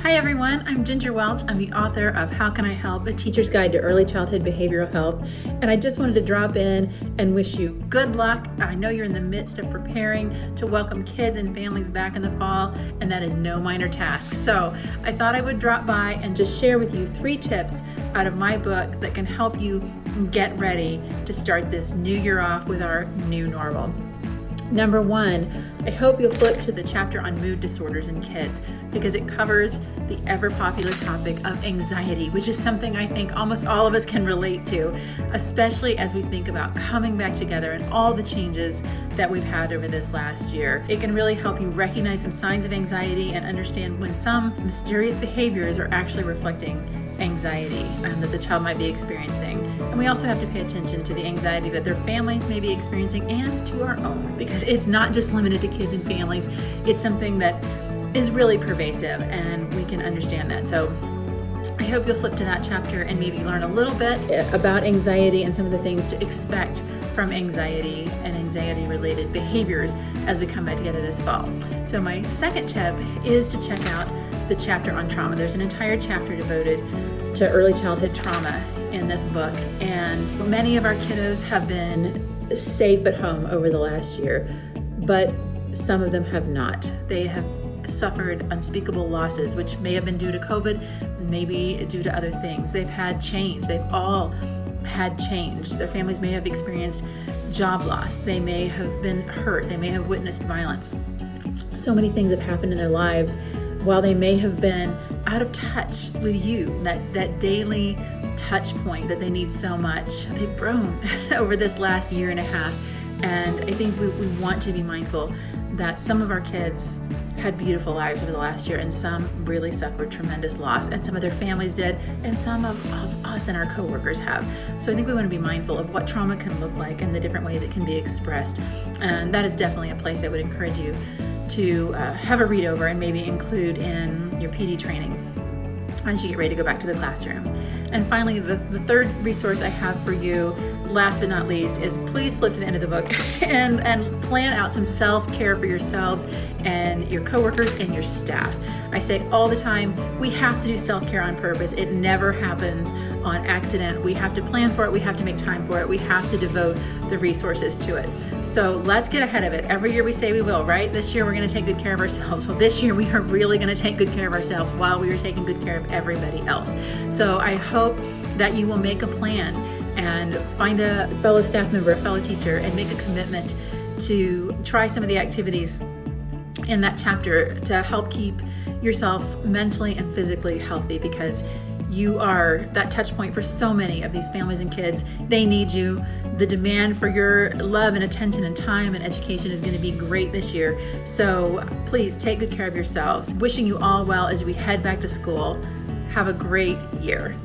Hi everyone, I'm Ginger Welch. I'm the author of How Can I Help? A Teacher's Guide to Early Childhood Behavioral Health. And I just wanted to drop in and wish you good luck. I know you're in the midst of preparing to welcome kids and families back in the fall, and that is no minor task. So I thought I would drop by and just share with you 3 tips out of my book that can help you get ready to start this new year off with our new normal. Number 1, I hope you'll flip to the chapter on mood disorders in kids because it covers the ever popular topic of anxiety, which is something I think almost all of us can relate to, especially as we think about coming back together and all the changes that we've had over this last year. It can really help you recognize some signs of anxiety and understand when some mysterious behaviors are actually reflecting anxiety that the child might be experiencing. And we also have to pay attention to the anxiety that their families may be experiencing and to our own, because it's not just limited to kids and families. It's something that is really pervasive and we can understand that. So I hope you'll flip to that chapter and maybe learn a little bit about anxiety and some of the things to expect from anxiety and anxiety-related behaviors as we come back together this fall. So my second tip is to check out the chapter on trauma. There's an entire chapter devoted to early childhood trauma in this book, and many of our kiddos have been safe at home over the last year, but some of them have not. They have suffered unspeakable losses, which may have been due to COVID, maybe due to other things. They've had change. They've all had change. Their families may have experienced job loss. They may have been hurt. They may have witnessed violence. So many things have happened in their lives while they may have been out of touch with you, that daily touch point that they need so much. They've grown over this last year and a half. And I think we want to be mindful that some of our kids had beautiful lives over the last year and some really suffered tremendous loss, and some of their families did, and some of us and our coworkers have. So I think we want to be mindful of what trauma can look like and the different ways it can be expressed. And that is definitely a place I would encourage you to have a read over and maybe include in your PD training as you get ready to go back to the classroom. And finally, the third resource I have for you, last but not least, is please flip to the end of the book and plan out some self-care for yourselves and your coworkers and your staff. I say all the time, we have to do self-care on purpose. It never happens on accident. We have to plan for it. We have to make time for it. We have to devote the resources to it. So let's get ahead of it. Every year we say we will, right? This year we're going to take good care of ourselves. So this year we are really going to take good care of ourselves while we are taking good care of everybody else. So I hope that you will make a plan and find a fellow staff member, a fellow teacher, and make a commitment to try some of the activities in that chapter to help keep yourself mentally and physically healthy, because you are that touch point for so many of these families and kids. They need you. The demand for your love and attention and time and education is going to be great this year. So please take good care of yourselves. Wishing you all well as we head back to school. Have a great year.